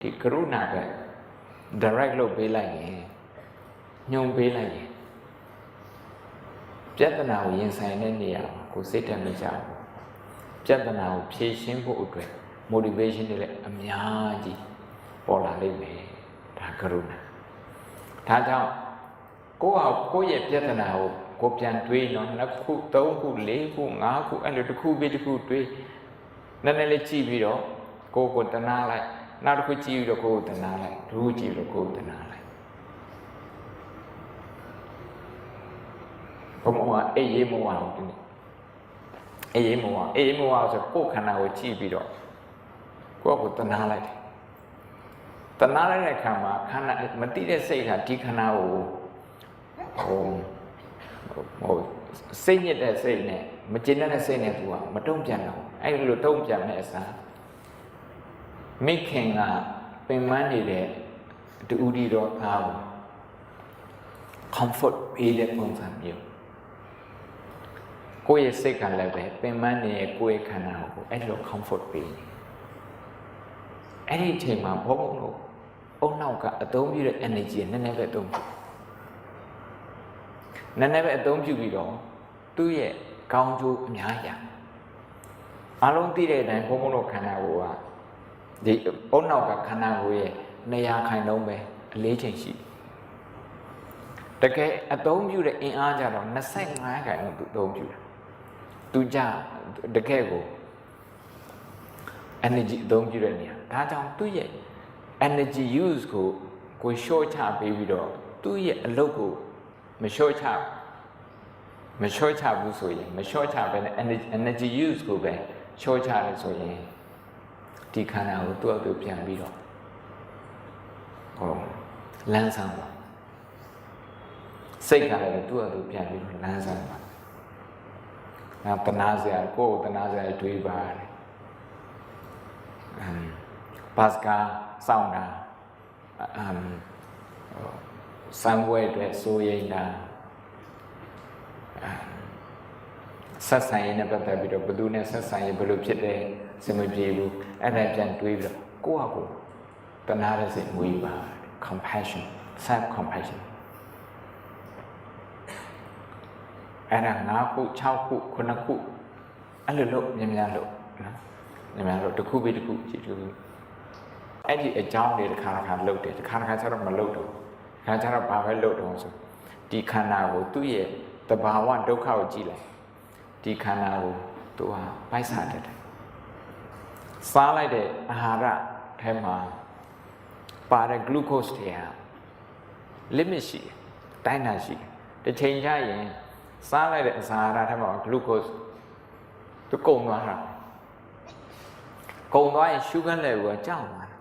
ဒီကရုဏာက direct လုပ်ပေးလိုက်ရင်ညွှန်ပေးလိုက်ရင်ပြဿနာကိုရင်ဆိုင်တဲ့နေရာကိုစိတ်ဓာတ်မကြဘူးပြဿနာကိုဖြေရှင်းဖို့အတွက် motivation တွေလည်းအများကြီးပေါ်လာလိမ့်မယ်ဒါကရုဏာဒါကြောင့်ကိုယ့်ရဲ့ပြဿနာကိုပြန်တွေးနော်နှစ်ခုသုံးခုလေးခုငါးခုအဲ့လိုတစ်ခုပြီးတစ်ခုတွေးနည်းနည်းလေးကြည့်ပြီးတော့ကိုတနာလိုက်နောက်တစ်ခုကြည့်ပြီးတော့ကိုတနာလိုက်ဒုကြည့်ပြီးတော့ကိုတနာလိုက်ဘုံကအေးရေးမဝအောင်ဒီနေ့အေးရေးမဝအောင်ဆိုကိုယ်ခန္ဓာကိုကြည့်ပြီးတော့ကိုတနာလိုက်တယ်တနာလိုက်တဲ့ခါမှာခန္ဓာမတိတဲ့စိတ်ဟာဒီခန္ဓာကိုစိတ်ညစ်တဲ့စိတ်နဲ့မကျင်တဲ့စိတ်နဲ့သူကမတုံ့ပြန်တော့အဲ့ဒီလိုတုံ့ပြန်တဲ့အစားမိခင်ကပင်ပန်းနေတဲ့တူဒီတော့သားကို comfort ပေးတဲ့ပုံစံမျိုးကိုယ့်ရဲ့စိတ်ကလည်းပဲပင်ပန်းနေတဲ့ကိုယ့်ရဲ့ခန္ဓာကိုအဲ့လို comfort ပေးနေအဲ့ဒီအချိန်မှာဘုံတို့အုံနောက်ကအသုံးပြုတဲ့ energy နည်းနည်းပဲအသုံးပြုပြီးတော့သူ့ရဲ့ကောင်းကျိုးအများကြီးအားလုံးသိတဲ့အတိုင်းဘုံတို့ခန္ဓာကိုယ်ကဒီအုံနောက်ကခန္ဓာကိုယ်ရဲ့200%ပဲအလေးချိန်ရှိတကယ်အသုံးပြုတဲ့အင်အားကြတော့25%သူအသုံးပြုတာသူကြတကယ်ကို energy အသုံးပြုတဲ့နေရာဒါကြောင့်သူ့ရဲ့ energy use ကို short ချပေးပြီးတော့သူ့ရဲ့အလုပ်ကိုမ short ချဘူးဆိုရင်မ short ချပဲနဲ့ energy use ကိုပဲ short ချတယ်ဆိုရင်ဒီခန္ဓာကိုသူ့ပြန်ပြီးတော့လမ်းဆောင်ပါစိတ်ကလည်းသူ့ပြန်ပြီးတော့လမ်းဆောင်ပါနောက်တနာစရာကိုယ်တနာစရာတွေးပါတယ်ဘတ်ကာစောင်းတာစံဝဲအတွက်စိုးရိမ်တာဆက်ဆံရေးနဲ့ပတ်သက်ပြီးတော့ဘယ်သူနဲ့ဆက်ဆံရေးဘယ်လိုဖြစ်တယ်စမပြေဘူးအဲ့ဒါပြန်တွေးပြီးတော့ကိုယ့်တနာတဲ့စိတ်မွေးပါ compassion self compassion အဲ့ဒါ9ခု6ခု9ခုအဲ့လိုလုပ်များလို့နော်များလို့တစ်ခုပြီးတစ်ခုကြည့်တူအဲ့ဒီအကြောင်းတွေတစ်ခါလုပ်တယ်တစ်ခါကျတော့မလုပ်တော့ခါကျတော့ဘာပဲလုပ်တော့ဆိုဒီခန္ဓာကိုသူ့ရဲ့တဘာဝဒုက္ခကိုကြည့်လိုက်ဒီခန္ဓာကိုသူဟာပိုက်စားတတ်တယ်စားလိုက်တဲ့အာဟာရထဲမှာပါတဲ့ glucose တွေဟာ limit ရှိတယ်တိုင်းတာရှိတယ်တစ်ချိန်ကျရင်စားလိုက်တဲ့အစာအာဟာရထဲမှာ glucose သူကုန်သွားတာကုန်သွားရင် sugar level ကကျသွားတယ်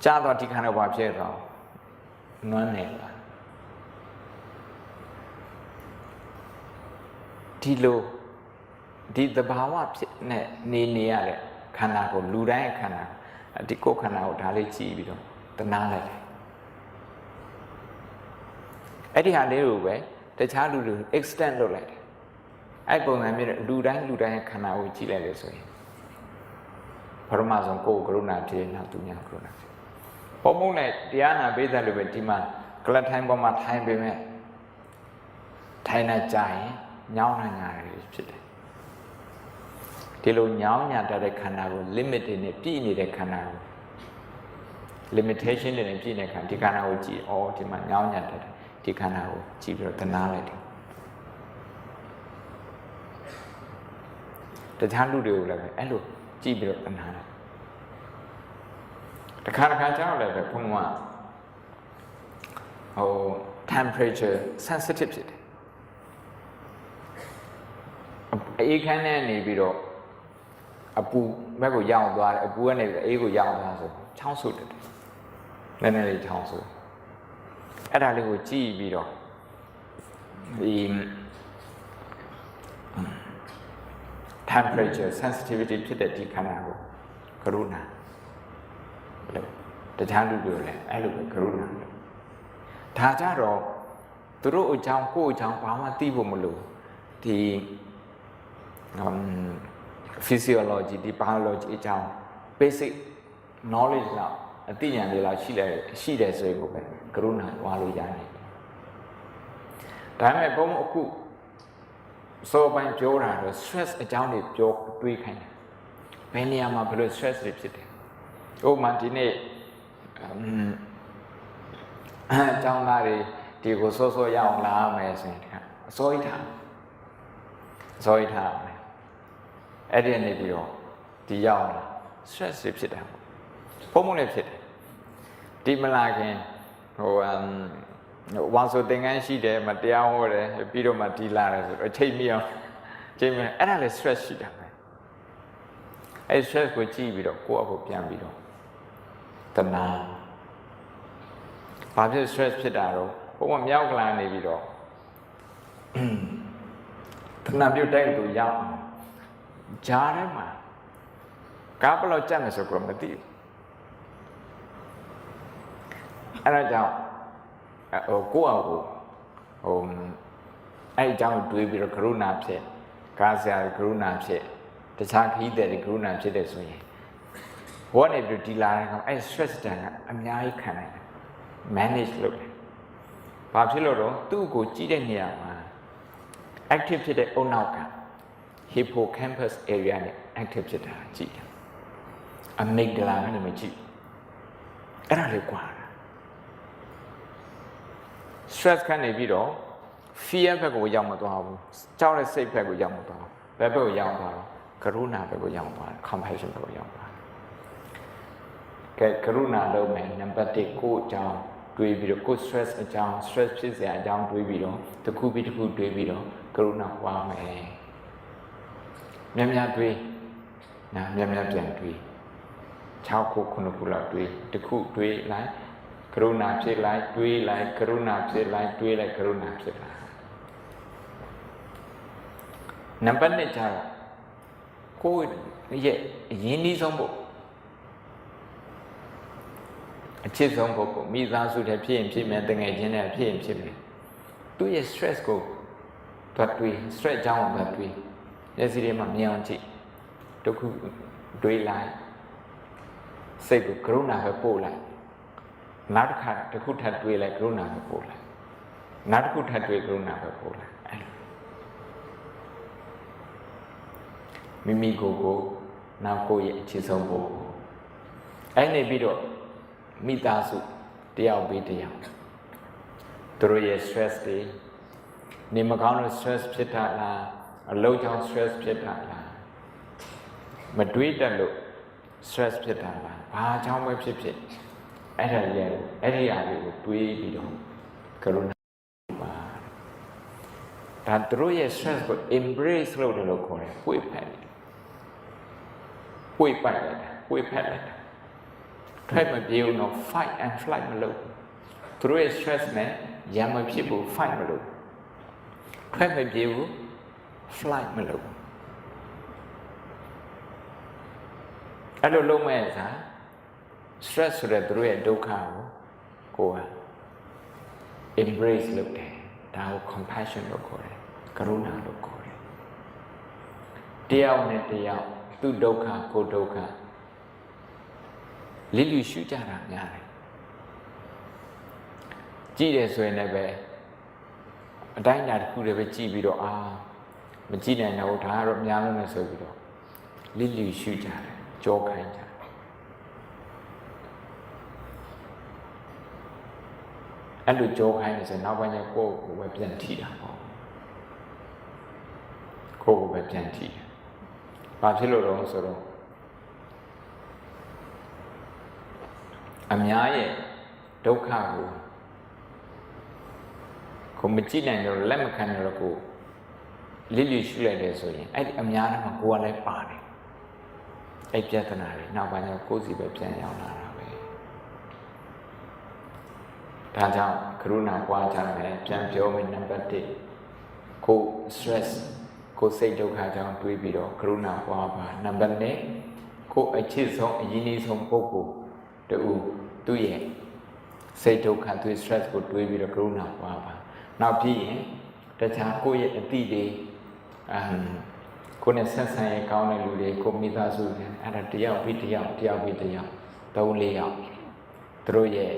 ကျတော့ဒီခန္ဓာဘာဖြစ်သွားနွမ်းနေလာဒီသဘာဝဖြစ်နေရတဲ့ခန္ဓာကိုလူတိုင်းရဲ့ခန္ဓာဒီကိုယ်ခန္ဓာကိုဒါလေးကြည့်ပြီးတော့တနာလိုက်တယ်အဲ့ဒီဟာလေးကိုပဲတခြားလူတွေ extend လုပ်လိုက်တယ်အဲ့ပုံစံမျိုးလူတိုင်းရဲ့ခန္ဓာကိုကြည့်လိုက်လို့ဆိုရင်ပထမဆုံးကိုယ်ကရုဏာဖြစ်နောက်သူများကရုဏာဖြစ်ပုံနဲ့တရားနာပေးတဲ့လူပဲဒီမှာကလတ်ထိုင်းပေါ်မှာထိုင်းပေးမယ်ထိုင်းနေကြရင်ညောင်းညာတွေဖြစ်တယ်ဒီလိုညောင်းညာတဲ့ခန္ဓာကို limit တွေနဲ့ပြည့်နေတဲ့ခန္ဓာကို limitation တွေနဲ့ပြည့်နေတဲ့ခန္ဓာဒီခန္ဓာကိုကြည့်ဒီမှာညောင်းညာတဲ့ဒီခန္ဓာကိုကြည့်ပြီးတော့တနာလိုက်တယ်တခြားလူတွေကိုလည်းပဲအဲ့လိုကြည့်ပြီးတော့တနာတယ်တခါကျတော့လည်းပဲဘုံကtemperature sensitive ဖြစ်တယ်အေးခမ်းနဲ့နေပြီးတော့အပူဘက်ကိုရောက်သွားတယ်အပူကနေအေးကိုရောက်သွားဆိုချောင်းဆိုးတယ်နည်းနည်းလေးချောင်းဆိုးအဲ့ဒါလေးကိုကြည့်ပြီးတော့ဒီ temperature sensitivity ဖြစ်တဲ့ဒီခန္ဓာကိုကရုဏာလို့တခြားလူတွေလည်းအဲ့လိုပဲကရုဏာလို့ဒါကြတော့သူတို့အကြောင်းကိုယ့်အကြောင်းဘာမှသိဖို့မလိုဒီ physiology ဒီ biology အကြောင်း basic knowledge လောက်အသိဉာဏ်တွေလောက်ရှိတယ်ဆိုရင်ကိုပဲကရုဏာဝါလို့ရတယ်ဒါပေမဲ့ဘုံအခုစောပိုင်းပြောတာတော့ stress အကြောင်းတွေပြောတွေးခိုင်းတယ်ဘယ်နေရာမှာဘယ်လို stress တွေဖြစ်တယ်ဥပမာဒီနေ့အကြောင်းသားတွေဒီကိုစောရအောင်လာမယ်ဆိုရင်အစိုးရထားမယ်အဲ့ဒီနေပြီးတော့ဒီရောက်လာ stress တွေဖြစ်တာဘုံလည်းဖြစ်တယ်ဒီမလာခင်ဝါဆိုသင်္ကန်းရှိတယ်မတရားဟောတယ်ပြီးတော့မှဒီလာတယ်ဆိုတော့ချိန်မိအောင်ချိန်မိအဲ့ဒါလည်း stress ရှိတာပဲအဲ့ stress ကိုကြည့်ပြီးတော့ကိုယ့်အဖို့ပြန်ပြီးတော့တနာဘာဖြစ် stress ဖြစ်တာတော့ဘုံကမြောက်ကလာနေပြီးတော့တနာပြုတ်တိုက်သူရောက်ဂျားထဲမှာကားဘလောက်ကြက်မယ်ဆိုတော့မသိဘူးအဲ့ဒါကြောင့်ကိုယ့်အကိုအဲ့အကြောင်းတွေးပြီးတော့ကရုဏာဖြစ်ကားဆရာကရုဏာဖြစ်တခြားခရီးသည်ကရုဏာဖြစ်တယ်ဆိုရင်ဘောနေပြီးဒီလာတဲ့ကောင်အဲ့ stress တန်ကအများကြီးခံနိုင်တယ် manage လုပ်တယ်ဘာဖြစ်လို့တော့သူ့ကိုကြည့်တဲ့နေရာမှာ active ဖြစ်တဲ့အုံနောက်က hippocampus area နဲ့ active ဖြစ်တာကြည့်တယ် amygdala နဲ့မကြည့်အဲ့ဒါလေးကွာstress ခံနေပြီးတော့ fear ဘက်ကိုရောက်မသွားဘူးကြောက်တဲ့စိတ်ဘက်ကိုရောက်မသွားဘူးဘယ်ဘက်ကိုရောက်သွားတော့ကရုဏာဘက်ကိုရောက်သွားတယ် compassion ဘက်ကိုရောက်သွားတယ်ကဲကရုဏာလုပ်မယ်နံပါတ်1ကိုအကြောင်းတွေးပြီးတော့ကို stress အကြောင်း stress ဖြစ်စရာအကြောင်းတွေးပြီးတော့တစ်ခုပြီးတစ်ခုတွေးပြီးတော့ကရုဏာပွားမယ်များတွေးနာများပြန်တွေး6ခု9ခုလောက်တွေးတစ်ခုတွေးလိုက်ကရုဏာဖြစ်လိုက်တွေးလိုက်ကရုဏာဖြစ်လိုက်တွေးလိုက်ကရုဏာဖြစ်လာနံပါတ်2ကျတော့ကိုယ့်ရဲ့အရင်းနှီးဆုံးဖို့အချစ်ဆုံးဖို့မိသားစုတွေဖြစ်ရင်ဖြစ်မယ်တငယ်ချင်းတွေဖြစ်ရင်ဖြစ်မယ်သူ့ရဲ့ stress ကိုသွားတွေး stress ကြောင့်သွားတွေးလက်စီတွေမှာမြင်အောင်ကြည့်တခုတွေးလိုက်စိတ်ကိုကရုဏာပဲပို့လိုက်နောက်တစ်ခါတစ်ခုထပ်တွေးလိုက်ကရုဏာပဲပို့လိုက်နောက်တစ်ခုထပ်တွေးကရုဏာပဲပို့လိုက်မိမိကိုနောက်ကိုရဲ့အခြေဆုံးဖို့အဲ့နေပြီးတော့မိသားစုတယောက်ပြီးတယောက်သူတို့ရဲ့ stress တွေနေမကောင်းလို့ stress ဖြစ်တာလားအလုပ်ကြောင့် stress ဖြစ်တာလားမတွေးတတ်လို့ stress ဖြစ်တာလားဘာကြောင့်ပဲဖြစ်အဲ့ဒါရဲ့အဲ့ဒီအရာတွေကိုတွေးပြီးတော့ကရုဏာပါဒါသူတို့ရဲ့ stress ကို embrace လုပ်တယ်လို့ခေါ်တယ်ပွေ့ဖက်တယ်ပွေ့ပတ်လိုက်တာပွေ့ဖက်လိုက်တာထွက်မပြေဘူးတော့ fight and flight မလုပ်သူတို့ရဲ့ stress နဲ့ရံမဖြစ်ဘူး fight မလုပ်ထွက်မပြေဘူး flight မလုပ်အဲ့လိုလုပ်မဲ့စား stress ဆိုတဲ့သူတို့ရဲ့ဒုက္ခကိုက embrace လုပ်တယ်ဒါကို compassion လို့ခေါ်တယ်ကရုဏာလို့ခေါ်တယ်တယောက်နဲ့တယောက်သူ့ဒုက္ခကိုဒုက္ခလိလူရှုကြတာများတယ်ကြည့်တယ်ဆိုရင်လည်းပဲအတိုင်းအတာတစ်ခုတည်းပဲကြည့်ပြီးတော့မကြည့်နိုင်တော့ဒါကတော့များလို့နဲ့ဆိုပြီးတော့လိလူရှုကြတယ်ကြောခိုင်းကြအဲ့လိုကြောခိုင်းနေဆိုနောက်ပိုင်းကျကိုယ့်ကိုပဲပြန်ထိတာပေါ့ကိုယ့်ကိုပဲပြန်ထိတယ်ဘာဖြစ်လို့တော့ဆိုတော့အများရဲ့ဒုက္ခကိုမကြည့်နိုင်တော့လက်မခံတော့ကိုလိလိရှုလိုက်တယ်ဆိုရင်အဲ့ဒီအများနဲ့မှာကိုယ်ကလည်းပါတယ်အဲ့ပြဿနာတွေနောက်ပိုင်းကျကိုယ်စီပဲပြန်ရောက်လာတာပဲဒါကြောင့်ကရုဏာပွားကြမယ်ပြန်ပြောမယ်နံပါတ်1ကို stress ကိုစိတ်ဒုက္ခကြောင့်တွေးပြီးတော့ကရုဏာပွားပါနံပါတ်2ကိုအချစ်ဆုံးအရင်းနှီးဆုံးပုဂ္ဂိုလ်တူသူ့ရဲ့စိတ်ဒုက္ခသူ့ stress ကိုတွေးပြီးတော့ကရုဏာပွားပါနောက်ပြီးရင်တခြားကိုယ့်ရဲ့အတိတွေကိုယ်နဲ့ဆက်ဆံရေးကောင်းတဲ့လူတွေကိုမိသားစုတွေအဲ့ဒါတယောက်ပြီးတယောက် 3-4 ယောက်သူတို့ရဲ့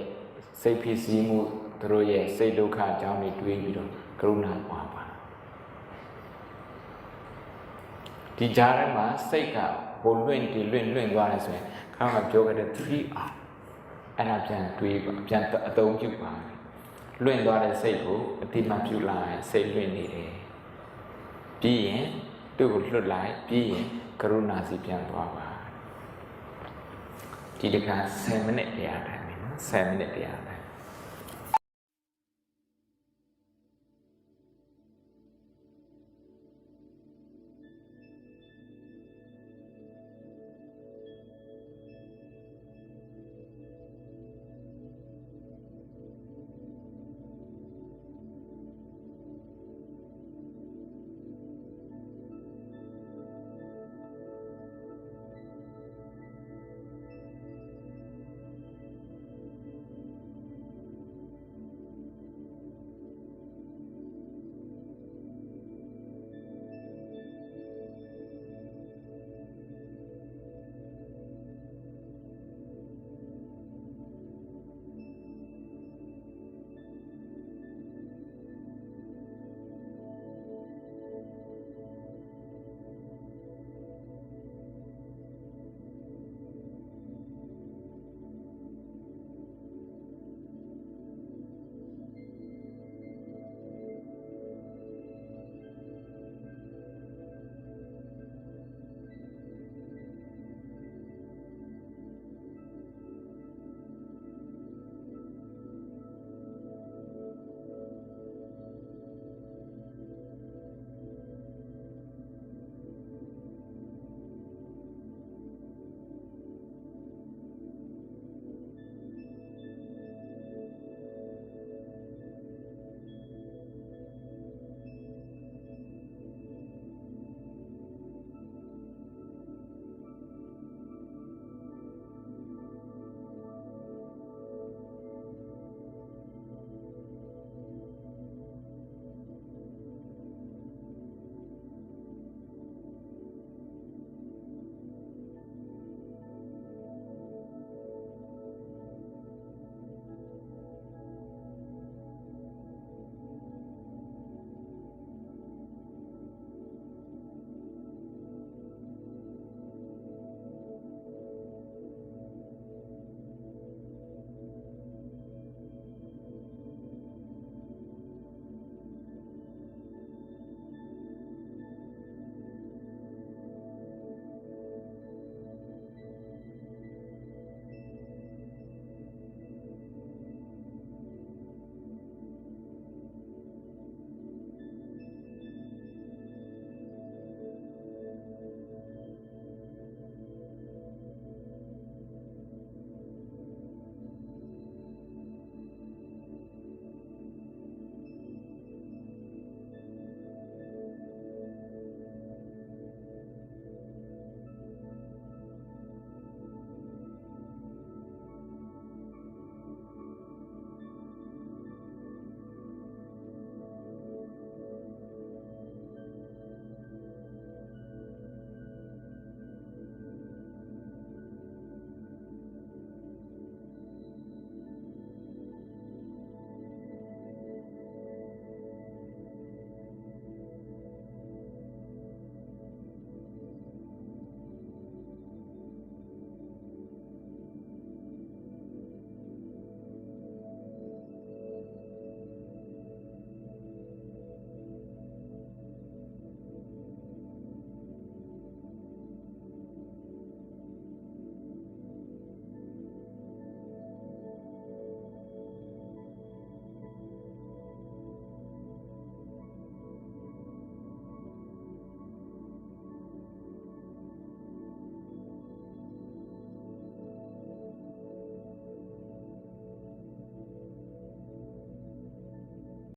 စိတ်ဖြစ်စီးမှုသူတို့ရဲ့စိတ်ဒုက္ခအကြောင်းတွေတွေးပြီးတော့ကရုဏာပွားပါဒီကြားထဲမှာစိတ်ကဘုံလွင့်တည်လွင့်သွားတယ်ဆိုရင်ခေါင်းကပြောခဲ့တဲ့3အောင်အဲ့ဒါပြန်တွေးပါပြန်အသုံးပြုပါလွင့်သွားတဲ့စိတ်ကိုအတိမပြုလိုက်စိတ်လွင့်နေတယ်ပြီးရင်သူ့ကိုလွတ်လိုက်ပြီးရင်ကရုဏာစီပြန်သွားပါဒီတခါ10မိနစ်တရားတယ်နော်10မိနစ်တရားတယ်